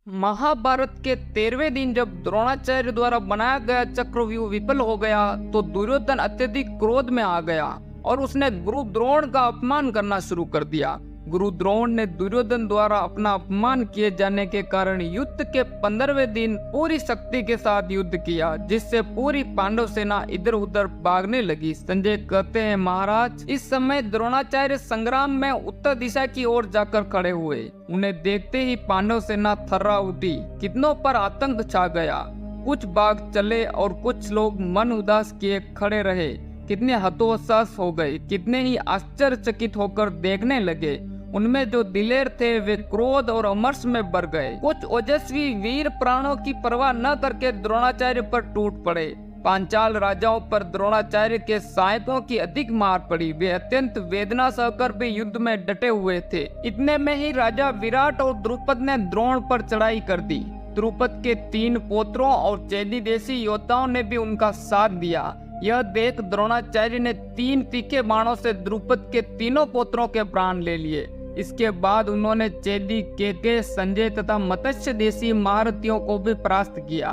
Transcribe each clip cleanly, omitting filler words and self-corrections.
महाभारत के 13वें दिन जब द्रोणाचार्य द्वारा बनाया गया चक्रव्यूह विफल हो गया तो दुर्योधन अत्यधिक क्रोध में आ गया और उसने गुरु द्रोण का अपमान करना शुरू कर दिया। गुरु द्रोण ने दुर्योधन द्वारा अपना अपमान किए जाने के कारण युद्ध के 15वें दिन पूरी शक्ति के साथ युद्ध किया, जिससे पूरी पांडव सेना इधर उधर भागने लगी। संजय कहते हैं, महाराज इस समय द्रोणाचार्य संग्राम में उत्तर दिशा की ओर जाकर खड़े हुए। उन्हें देखते ही पांडव सेना थर्रा उठी, कितनों पर आतंक छा गया। कुछ भाग चले और कुछ लोग मन उदास किए खड़े रहे। कितने हतोत्साह हो गए, कितने ही आश्चर्यचकित होकर देखने लगे। उनमें जो दिलेर थे वे क्रोध और अमर्ष में भर गए। कुछ ओजस्वी वीर प्राणों की परवाह न करके द्रोणाचार्य पर टूट पड़े। पांचाल राजाओं पर द्रोणाचार्य के सहायकों की अधिक मार पड़ी। वे अत्यंत वेदना सहकर भी युद्ध में डटे हुए थे। इतने में ही राजा विराट और द्रुपद ने द्रोण पर चढ़ाई कर दी। द्रुपद के 3 पोत्रों और चैदी देशी योद्धाओं ने भी उनका साथ दिया। यह देख द्रोणाचार्य ने 3 तीखे बाणों से द्रुपद के तीनों पोत्रों के प्राण ले लिए। इसके बाद उन्होंने चेदी, केके, संजय तथा मत्स्य देशी महारथियों को भी परास्त किया।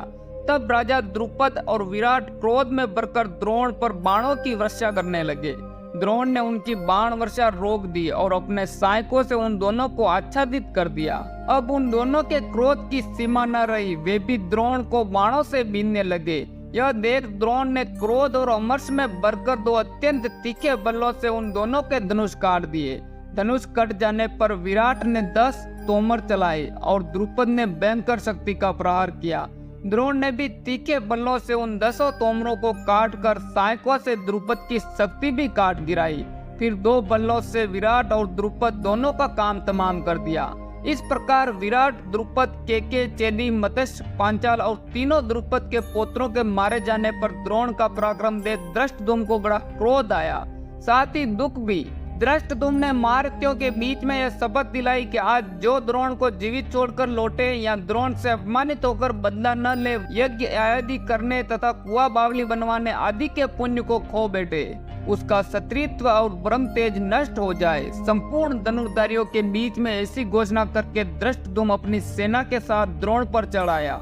तब राजा द्रुपद और विराट क्रोध में भरकर द्रोण पर बाणों की वर्षा करने लगे। द्रोण ने उनकी बाण वर्षा रोक दी और अपने सहायकों से उन दोनों को आच्छादित कर दिया। अब उन दोनों के क्रोध की सीमा न रही, वे भी द्रोण को बाणों से बीनने लगे। यह देख द्रोण ने क्रोध और अमर्ष में भरकर 2 अत्यंत तीखे बल्लों से उन दोनों के धनुष काट दिए। धनुष कट जाने पर विराट ने 10 तोमर चलाए और द्रुपद ने भयंकर शक्ति का प्रहार किया। द्रोण ने भी तीखे बल्लों से उन 10 तोमरों को काट कर सहायकों से द्रुपद की शक्ति भी काट गिराई। फिर 2 बल्लों से विराट और द्रुपद दोनों का काम तमाम कर दिया। इस प्रकार विराट, द्रुपद, केके, चेदी, मत्स्य, पांचाल और तीनों द्रुपद के पोत्रों के मारे जाने पर द्रोण का पराक्रम देख धृष्टद्युम्न को बड़ा क्रोध आया, साथ ही दुख भी। धृष्टद्युम्न ने महारथियों के बीच में यह शपथ दिलाई कि आज जो द्रोण को जीवित छोड़कर लौटे या द्रोण से अपमानित होकर बदला न ले, यज्ञ आदि करने तथा कुआ बावली बनवाने आदि के पुण्य को खो बैठे, उसका क्षत्रियत्व और ब्रह्म तेज नष्ट हो जाए। संपूर्ण धनुर्धारियों के बीच में ऐसी घोषणा करके धृष्टद्युम्न अपनी सेना के साथ द्रोण पर चढ़ाया।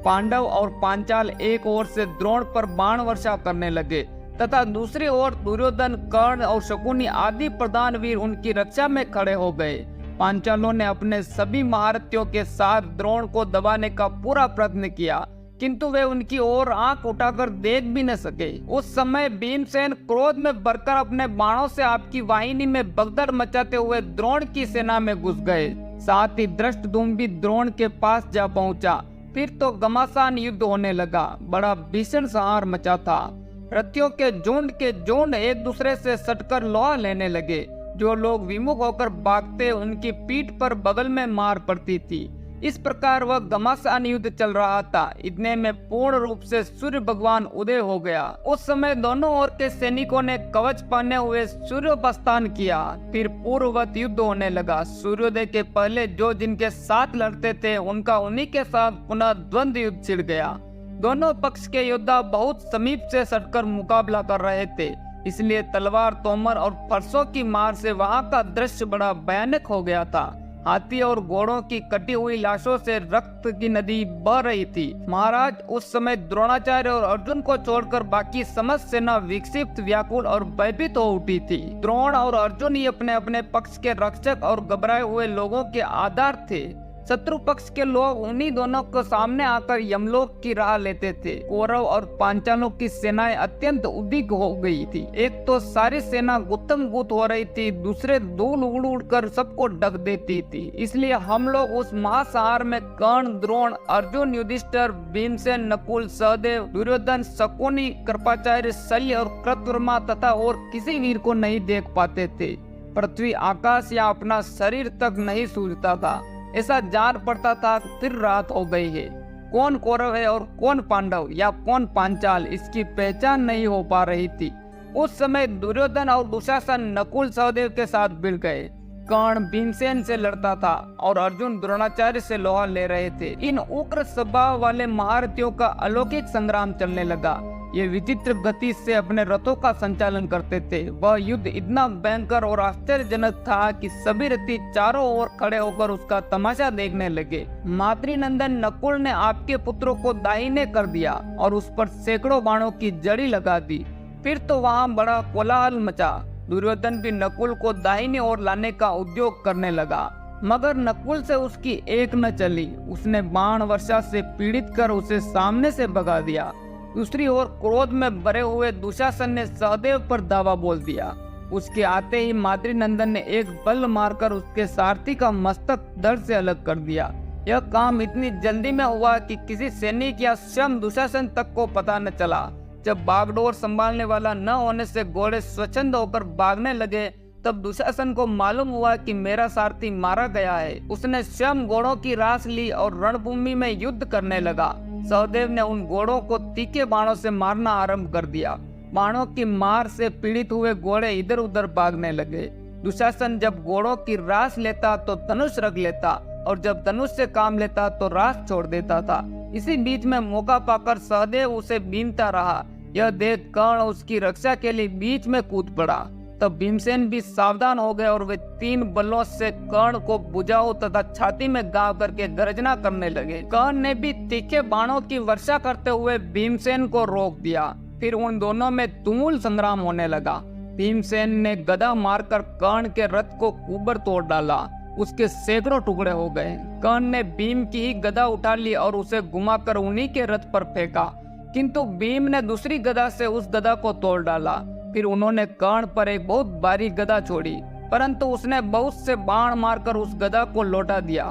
पांडव और पांचाल एक ओर से द्रोण पर बाण वर्षा करने लगे तथा दूसरी ओर दुर्योधन, कर्ण और शकुनी आदि प्रधान वीर उनकी रक्षा में खड़े हो गए। पांचालों ने अपने सभी महारथियों के साथ द्रोण को दबाने का पूरा प्रयत्न किया, किंतु वे उनकी ओर आंख उठाकर देख भी न सके। उस समय भीमसेन क्रोध में भरकर अपने बाणों से आपकी वाहिनी में भगदड़ मचाते हुए द्रोण की सेना में घुस गए। साथ ही धृष्टद्युम्न भी द्रोण के पास जा पहुंचा। फिर तो घमासान युद्ध होने लगा। बड़ा भीषण संहार मचा था। रथियों के झुंड एक दूसरे से सटकर लोहा लेने लगे। जो लोग विमुख होकर भागते उनकी पीठ पर बगल में मार पड़ती थी। इस प्रकार वह घमासान युद्ध चल रहा था। इतने में पूर्ण रूप से सूर्य भगवान उदय हो गया। उस समय दोनों ओर के सैनिकों ने कवच पहने हुए सूर्योपास्तान किया। फिर पूर्ववत युद्ध होने लगा। सूर्योदय के पहले जो जिनके साथ लड़ते थे उनका उन्हीं के साथ पुनः द्वंद्व युद्ध छिड़ गया। दोनों पक्ष के योद्धा बहुत समीप से सटकर मुकाबला कर रहे थे, इसलिए तलवार, तोमर और फरसों की मार से वहां का दृश्य बड़ा भयानक हो गया था। हाथी और घोड़ों की कटी हुई लाशों से रक्त की नदी बह रही थी। महाराज उस समय द्रोणाचार्य और अर्जुन को छोड़कर बाकी समस्त सेना विक्षिप्त, व्याकुल और भयभीत हो उठी थी। द्रोण और अर्जुन ही अपने अपने पक्ष के रक्षक और घबराए हुए लोगों के आधार थे। शत्रु पक्ष के लोग उन्हीं दोनों को सामने आकर यमलोक की राह लेते थे। कौरव और पांचालों की सेनाएं अत्यंत उद्विग्न हो गई थी। एक तो सारी सेना गुत्थम गुत्थ हो रही थी, दूसरे धूल उड़ उड़ कर सबको ढक देती थी। इसलिए हम लोग उस महासंहार में कर्ण, द्रोण, अर्जुन, युधिष्ठिर, भीमसेन, नकुल, सहदेव, दुर्योधन, शकुनी, कृपाचार्य, शल्य और कृतवर्मा तथा और किसी वीर को नहीं देख पाते थे। पृथ्वी, आकाश या अपना शरीर तक नहीं सूझता था। ऐसा जान पड़ता था फिर रात हो गई है। कौन कौरव है और कौन पांडव या कौन पांचाल, इसकी पहचान नहीं हो पा रही थी। उस समय दुर्योधन और दुशासन नकुल, सहदेव के साथ भिड़ गए। कर्ण भीमसेन से लड़ता था और अर्जुन द्रोणाचार्य से लोहा ले रहे थे। इन उग्र स्वभाव वाले महारथियों का अलौकिक संग्राम चलने लगा। ये विचित्र गति से अपने रथों का संचालन करते थे। वह युद्ध इतना भयंकर और आश्चर्यजनक था कि सभी रथी चारों ओर खड़े होकर उसका तमाशा देखने लगे। मातृनंदन नकुल ने आपके पुत्रों को दाहिने कर दिया और उस पर सैकड़ों बाणों की जड़ी लगा दी। फिर तो वहाँ बड़ा कोलाहल मचा। दुर्योधन भी नकुल को दाहिनी ओर लाने का उद्योग करने लगा, मगर नकुल से उसकी एक न चली। उसने बाण वर्षा से पीड़ित कर उसे सामने से भगा दिया। दूसरी ओर क्रोध में भरे हुए दुशासन ने सहदेव पर दावा बोल दिया। उसके आते ही मातृनंदन ने एक बल मारकर उसके सारथी का मस्तक धड़ से अलग कर दिया। यह काम इतनी जल्दी में हुआ कि किसी सैनिक या स्वयं दुशासन तक को पता न चला। जब बागडोर संभालने वाला न होने से घोड़े स्वच्छंद होकर भागने लगे, तब दुशासन को मालूम हुआ कि मेरा सारथी मारा गया है। उसने स्वयं घोड़ों की रास ली और रणभूमि में युद्ध करने लगा। सहदेव ने उन घोड़ों को तीखे बाणों से मारना आरंभ कर दिया। बाणों की मार से पीड़ित हुए घोड़े इधर उधर भागने लगे। दुशासन जब घोड़ों की रास लेता तो धनुष रख लेता, और जब धनुष से काम लेता तो रास छोड़ देता था। इसी बीच में मौका पाकर सहदेव उसे बीनता रहा। यह देख कर्ण उसकी रक्षा के लिए बीच में कूद पड़ा। तब भीमसेन भी सावधान हो गए और वे 3 बलों से कर्ण को बुझाऊ तथा छाती में घाव करके गर्जना करने लगे। कर्ण ने भी तीखे बाणों की वर्षा करते हुए भीमसेन को रोक दिया। फिर उन दोनों में तुमुल संग्राम होने लगा। भीमसेन ने गदा मारकर कर्ण के रथ को कुबर तोड़ डाला। उसके सैकड़ों टुकड़े हो गए। कर्ण ने भीम की ही गदा उठा ली और उसे घुमाकर उन्हीं के रथ पर फेंका, किंतु भीम ने दूसरी गदा से उस गदा को तोड़ डाला। फिर उन्होंने कर्ण पर एक बहुत भारी गदा छोड़ी, परंतु उसने बहुत से बाण मारकर उस गदा को लौटा दिया।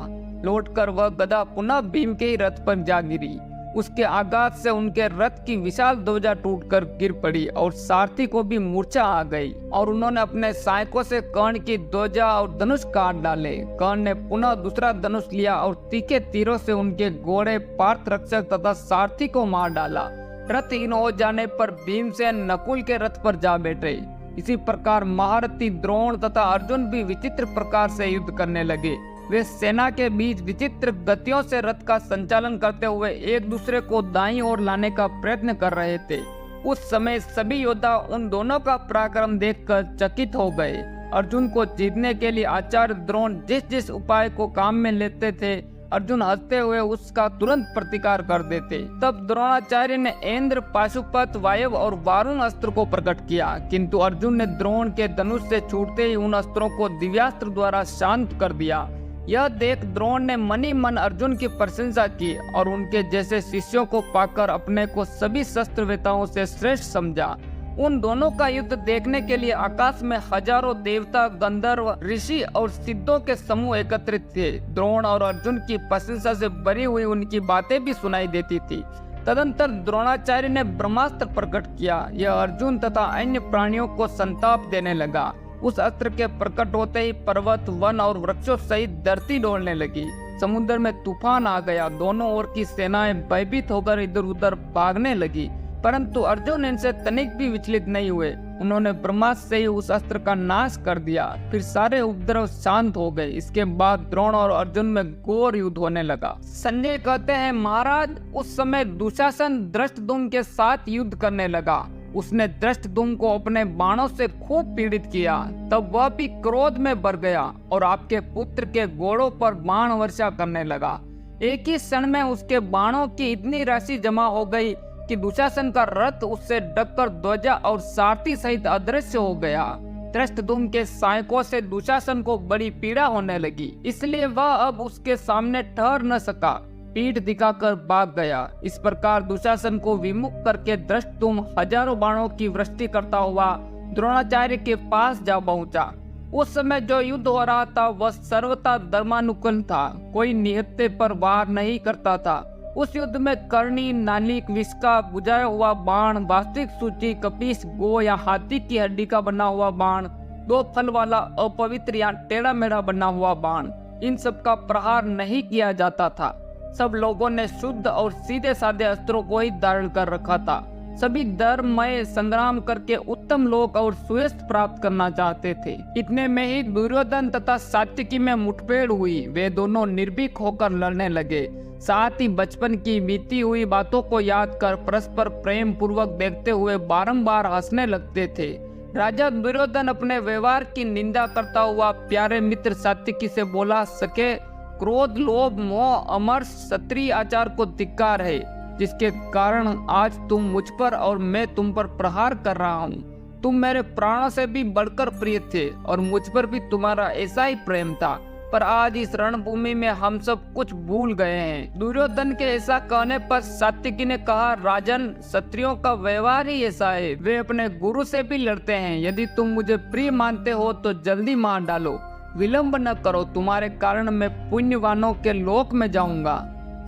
लौटकर वह गदा पुनः भीम के ही रथ पर जा गिरी। उसके आघात से उनके रथ की विशाल ध्वजा टूटकर गिर पड़ी और सारथी को भी मूर्छा आ गई, और उन्होंने अपने सहायकों से कर्ण की ध्वजा और धनुष काट डाले। कर्ण ने पुनः दूसरा धनुष लिया और तीखे तीरों से उनके घोड़े, पार्थ रक्षक तथा सारथी को मार डाला। रथहीन हो जाने पर भीमसेन नकुल के रथ पर जा बैठे। इसी प्रकार महारथी द्रोण तथा अर्जुन भी विचित्र प्रकार से युद्ध करने लगे। वे सेना के बीच विचित्र गतियों से रथ का संचालन करते हुए एक दूसरे को दाईं ओर लाने का प्रयत्न कर रहे थे। उस समय सभी योद्धा उन दोनों का पराक्रम देखकर चकित हो गए। अर्जुन को जीतने के लिए आचार्य द्रोण जिस जिस उपाय को काम में लेते थे, अर्जुन हंसते हुए उसका तुरंत प्रतिकार कर देते। तब द्रोणाचार्य ने इंद्र, पाशुपत, वायव और वारुण अस्त्र को प्रकट किया, किंतु अर्जुन ने द्रोण के धनुष से छूटते ही उन अस्त्रों को दिव्यास्त्र द्वारा शांत कर दिया। यह देख द्रोण ने मनी मन अर्जुन की प्रशंसा की और उनके जैसे शिष्यों को पाकर अपने को सभी शस्त्रवेताओं से श्रेष्ठ समझा। उन दोनों का युद्ध देखने के लिए आकाश में हजारों देवता, गंधर्व, ऋषि और सिद्धों के समूह एकत्रित थे। द्रोण और अर्जुन की प्रशंसा से भरी हुई उनकी बातें भी सुनाई देती थी। तदंतर द्रोणाचार्य ने ब्रह्मास्त्र प्रकट किया। यह अर्जुन तथा अन्य प्राणियों को संताप देने लगा। उस अस्त्र के प्रकट होते ही पर्वत, वन और वृक्षों सहित धरती डोलने लगी। समुद्र में तूफान आ गया। दोनों ओर की सेनाएं भयभीत होकर इधर उधर भागने लगी, परंतु अर्जुन इनसे तनिक भी विचलित नहीं हुए। उन्होंने ब्रह्मास्त्र से ही उस अस्त्र का नाश कर दिया। फिर सारे उपद्रव शांत हो गए। इसके बाद द्रोण और अर्जुन में घोर युद्ध होने लगा। संजय कहते हैं, महाराज उस समय दुशासन धृष्टद्युम्न के साथ युद्ध करने लगा। उसने धृष्टद्युम्न को अपने बाणों से खूब पीड़ित किया। तब वह भी क्रोध में भर गया और आपके पुत्र के घोड़ों पर बाण वर्षा करने लगा। एक ही क्षण में उसके बाणों की इतनी राशि जमा हो गई कि दुशासन का रथ उससे ढककर ध्वजा और सारथी सहित अदृश्य हो गया। धृष्टद्युम्न के सहायकों से दुशासन को बड़ी पीड़ा होने लगी, इसलिए वह अब उसके सामने ठहर न सका, पीठ दिखाकर भाग गया। इस प्रकार दुशासन को विमुख करके धृष्टद्युम्न हजारों बाणों की वृष्टि करता हुआ द्रोणाचार्य के पास जा पहुंचा। उस समय जो युद्ध हो रहा था वह सर्वथा धर्मानुकूल था। कोई निहत्थे पर वार नहीं करता था। उस युद्ध में कर्णी, नालिक, विष्का, बुझाया हुआ बाण, वास्तविक सूची, कपीस, गो या हाथी की हड्डी का बना हुआ बाण, 2 फल वाला अपवित्र या टेढ़ा मेढ़ा बना हुआ बाण, इन सब का प्रहार नहीं किया जाता था। सब लोगों ने शुद्ध और सीधे साधे अस्त्रों को ही धारण कर रखा था। सभी धर्ममय संग्राम करके उत्तम लोक और सुयश प्राप्त करना चाहते थे। इतने में ही दुर्योधन तथा सात्यकी में मुठभेड़ हुई। वे दोनों निर्भीक होकर लड़ने लगे। साथ ही बचपन की बीती हुई बातों को याद कर परस्पर प्रेम पूर्वक देखते हुए बारंबार हंसने लगते थे। राजा दुर्योधन अपने व्यवहार की निंदा करता हुआ प्यारे मित्र सात्विकी से बोला, सके क्रोध, लोभ, मोह, अमर्ष, क्षत्रिय आचार को धिक्कार है, जिसके कारण आज तुम मुझ पर और मैं तुम पर प्रहार कर रहा हूँ। तुम मेरे प्राणों से भी बढ़कर प्रिय थे और मुझ पर भी तुम्हारा ऐसा ही प्रेम था, पर आज इस रणभूमि में हम सब कुछ भूल गए हैं। दुर्योधन के ऐसा कहने पर सात्विकी ने कहा, राजन, क्षत्रियों का व्यवहार ही ऐसा है, वे अपने गुरु से भी लड़ते हैं। यदि तुम मुझे प्रिय मानते हो तो जल्दी मार डालो, विलंब न करो, तुम्हारे कारण मैं पुण्यवानों के लोक में जाऊंगा।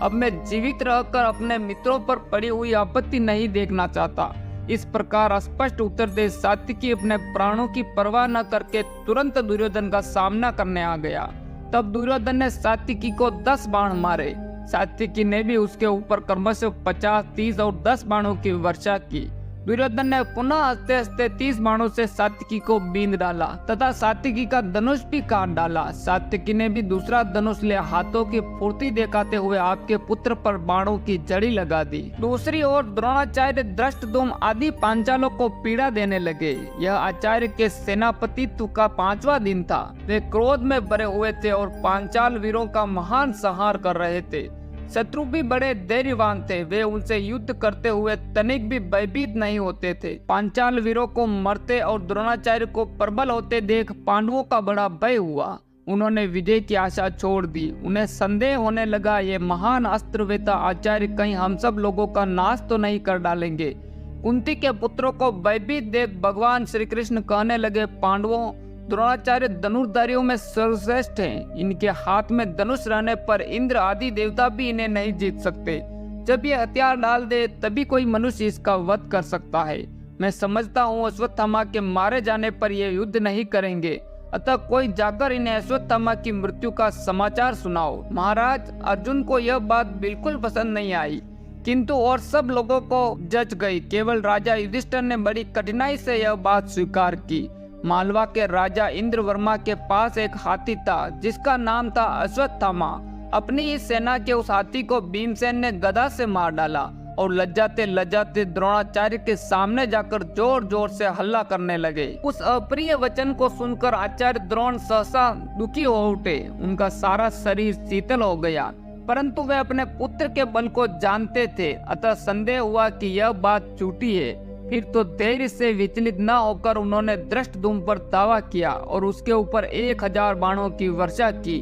अब मैं जीवित रहकर अपने मित्रों पर पड़ी हुई आपत्ति नहीं देखना चाहता। इस प्रकार स्पष्ट उत्तर दे सात्विकी अपने प्राणों की परवाह न करके तुरंत दुर्योधन का सामना करने आ गया। तब दुर्योधन ने सात्विकी को 10 बाण मारे। सात्विकी ने भी उसके ऊपर क्रमशः 50, 30 और 10 बाणों की वर्षा की। दुर्योधन ने पुनः हंसते हंसते 30 बाणों से सात्विकी को बींध डाला तथा सात्विकी का धनुष भी काट डाला। सात्विकी ने भी दूसरा धनुष ले हाथों की फुर्ती दिखाते हुए आपके पुत्र पर बाणों की जड़ी लगा दी। दूसरी ओर द्रोणाचार्य, धृष्टद्युम्न आदि पांचालों को पीड़ा देने लगे। यह आचार्य के सेनापतित्व का 5वां दिन था। वे क्रोध में भरे हुए थे और पांचाल वीरों का महान संहार कर रहे थे। शत्रु भी बड़े धैर्यवान थे, वे उनसे युद्ध करते हुए तनिक भी भयभीत नहीं होते थे। पांचाल वीरों को मरते और द्रोणाचार्य को प्रबल होते देख पांडवों का बड़ा भय हुआ। उन्होंने विजय की आशा छोड़ दी। उन्हें संदेह होने लगा, ये महान अस्त्रवेता आचार्य कहीं हम सब लोगों का नाश तो नहीं कर डालेंगे। कुंती के पुत्रों को भयभीत देख भगवान श्री कृष्ण कहने लगे, पांडवों, द्रोणाचार्य धनुर्धारियों में सर्वश्रेष्ठ हैं। इनके हाथ में धनुष रहने पर इंद्र आदि देवता भी इन्हें नहीं जीत सकते। जब ये हथियार डाल दे तभी कोई मनुष्य इसका वध कर सकता है। मैं समझता हूँ अश्वत्थामा के मारे जाने पर ये युद्ध नहीं करेंगे, अतः कोई जाकर इन्हें अश्वत्थामा की मृत्यु का समाचार सुनाओ। महाराज, अर्जुन को यह बात बिल्कुल पसंद नहीं आई, किंतु और सब लोगों को जच गई। केवल राजा युधिष्ठिर ने बड़ी कठिनाई से यह बात स्वीकार की। मालवा के राजा इंद्रवर्मा के पास एक हाथी था जिसका नाम था अश्वत्थामा। अपनी इस सेना के उस हाथी को भीमसेन ने गदा से मार डाला और लज्जाते लज्जाते द्रोणाचार्य के सामने जाकर जोर जोर से हल्ला करने लगे। उस अप्रिय वचन को सुनकर आचार्य द्रोण सहसा दुखी हो उठे। उनका सारा शरीर शीतल हो गया, परंतु वे अपने पुत्र के बल को जानते थे, अतः संदेह हुआ कि यह बात झूठी है। फिर तो धैर्य से विचलित न होकर उन्होंने धृष्टद्युम्न पर दावा किया और उसके ऊपर 1000 बाणों की वर्षा की।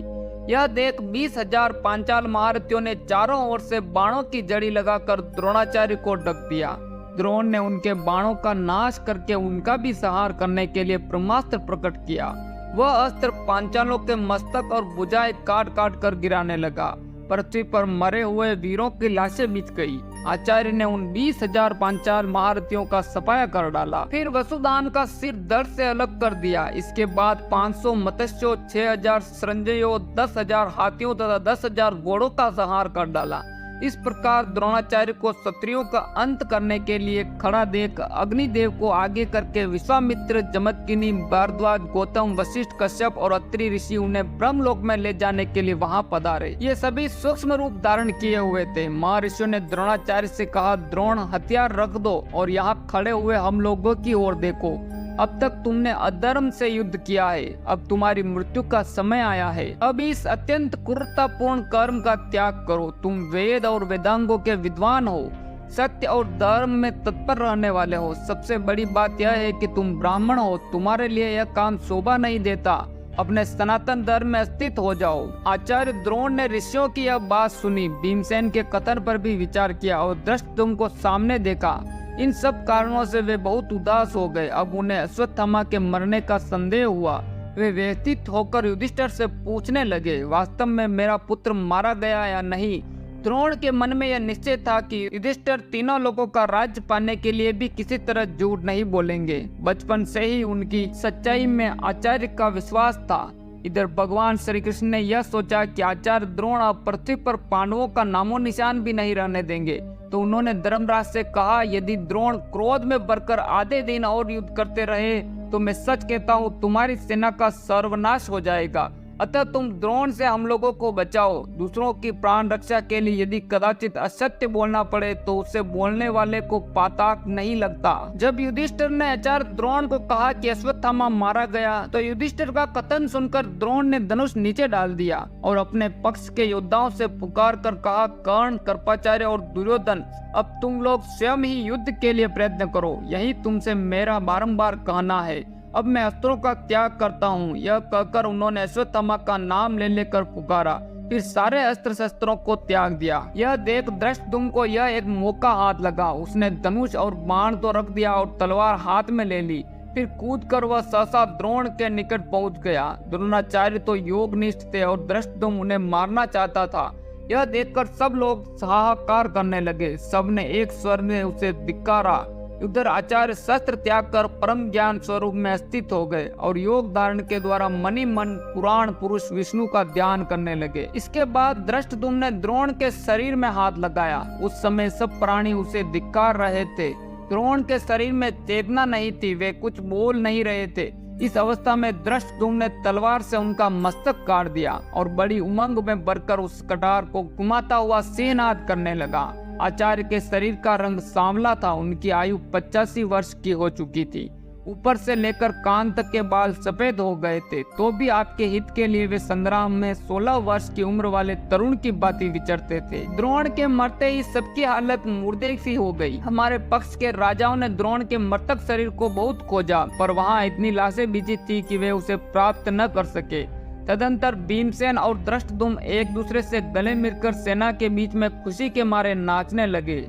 यह देख 20,000 पांचाल महारथियों ने चारों ओर से बाणों की जड़ी लगाकर द्रोणाचार्य को ढक दिया। द्रोण ने उनके बाणों का नाश करके उनका भी संहार करने के लिए ब्रह्मास्त्र प्रकट किया। वह अस्त्र पांचालों के मस्तक और भुजाएं काट काट कर गिराने लगा। पृथ्वी पर मरे हुए वीरों की लाशें बिछ गई। आचार्य ने उन 20,000 पांचाल महारथियों का सफाया कर डाला। फिर वसुदान का सिर धड़ से अलग कर दिया। इसके बाद 500 मत्स्यों, 6,000 संजयों, 10,000 हाथियों तथा 10,000 घोड़ों का संहार कर डाला। इस प्रकार द्रोणाचार्य को क्षत्रियों का अंत करने के लिए खड़ा देख अग्निदेव को आगे करके विश्वामित्र, जमदग्नि, भारद्वाज, गौतम, वशिष्ठ, कश्यप और अत्रि ऋषि उन्हें ब्रह्मलोक में ले जाने के लिए वहां पधारे। ये सभी सूक्ष्म रूप धारण किए हुए थे। महर्षियों ने द्रोणाचार्य से कहा, द्रोण, हथियार रख दो और यहाँ खड़े हुए हम लोगों की ओर देखो। अब तक तुमने अधर्म से युद्ध किया है, अब तुम्हारी मृत्यु का समय आया है। अब इस अत्यंत क्रूरतापूर्ण कर्म का त्याग करो। तुम वेद और वेदांगों के विद्वान हो, सत्य और धर्म में तत्पर रहने वाले हो। सबसे बड़ी बात यह है कि तुम ब्राह्मण हो, तुम्हारे लिए यह काम शोभा नहीं देता। अपने सनातन धर्म में स्थित हो जाओ। आचार्य द्रोण ने ऋषियों की यह बात सुनी, भीमसेन के कथन पर भी विचार किया और धृष्टद्युम्न को सामने देखा। इन सब कारणों से वे बहुत उदास हो गए। अब उन्हें अश्वत्थामा के मरने का संदेह हुआ। वे व्यथित होकर युधिष्ठिर से पूछने लगे, वास्तव में मेरा पुत्र मारा गया या नहीं? द्रोण के मन में यह निश्चय था कि युधिष्ठिर तीनों लोगों का राज्य पाने के लिए भी किसी तरह झूठ नहीं बोलेंगे। बचपन से ही उनकी सच्चाई में आचार्य का विश्वास था। इधर भगवान श्री कृष्ण ने यह सोचा कि आचार्य द्रोण अब पृथ्वी पर पांडवों का नामो निशान भी नहीं रहने देंगे, तो उन्होंने धर्मराज से कहा, यदि द्रोण क्रोध में भरकर आधे दिन और युद्ध करते रहे तो मैं सच कहता हूँ तुम्हारी सेना का सर्वनाश हो जाएगा। अतः तुम द्रोण से हम लोगों को बचाओ। दूसरों की प्राण रक्षा के लिए यदि कदाचित असत्य बोलना पड़े तो उससे बोलने वाले को पातक नहीं लगता। जब युधिष्ठिर ने आचार्य द्रोण को कहा कि अश्वत्थामा मारा गया तो युधिष्ठिर का कथन सुनकर द्रोण ने धनुष नीचे डाल दिया और अपने पक्ष के योद्धाओं से पुकार कर कहा, कर्ण, कृपाचार्य और दुर्योधन, अब तुम लोग स्वयं ही युद्ध के लिए प्रयत्न करो। यही तुमसे मेरा बारंबार कहना है। अब मैं अस्त्रों का त्याग करता हूँ। यह कहकर उन्होंने अश्वत्थामा का नाम ले लेकर पुकारा, फिर सारे अस्त्र शस्त्रों को त्याग दिया। यह देख धृष्टद्युम्न को यह एक मौका हाथ लगा। उसने धनुष और बाण तो रख दिया और तलवार हाथ में ले ली। फिर कूदकर वह सहसा द्रोण के निकट पहुंच गया। द्रोणाचार्य तो योगनिष्ठ थे और धृष्टद्युम्न उन्हें मारना चाहता था। यह देखकर सब लोग हाहाकार करने लगे। सबने एक स्वर में उसे धिक्कारा। उधर आचार्य शस्त्र त्याग कर परम ज्ञान स्वरूप में स्थित हो गए और योग धारण के द्वारा मनि मन पुराण पुरुष विष्णु का ध्यान करने लगे। इसके बाद धृष्टद्युम्न ने द्रोण के शरीर में हाथ लगाया। उस समय सब प्राणी उसे धिक्कार रहे थे। द्रोण के शरीर में चेतना नहीं थी, वे कुछ बोल नहीं रहे थे। इस अवस्था में धृष्टद्युम्न ने तलवार से उनका मस्तक काट दिया और बड़ी उमंग में भरकर उस कटार को घुमाता हुआ सिंहनाद करने लगा। आचार्य के शरीर का रंग सांवला था। उनकी आयु 85 वर्ष की हो चुकी थी। ऊपर से लेकर कान तक के बाल सफेद हो गए थे। तो भी आपके हित के लिए वे संग्राम में 16 वर्ष की उम्र वाले तरुण की भांति विचरते थे। द्रोण के मरते ही सबकी हालत मुर्दे सी हो गई। हमारे पक्ष के राजाओं ने द्रोण के मृतक शरीर को बहुत खोजा, पर वहाँ इतनी लाशें बिछी थी कि वे उसे प्राप्त न कर सके। तदंतर भीमसेन और धृष्टद्युम्न एक दूसरे से गले मिलकर सेना के बीच में खुशी के मारे नाचने लगे।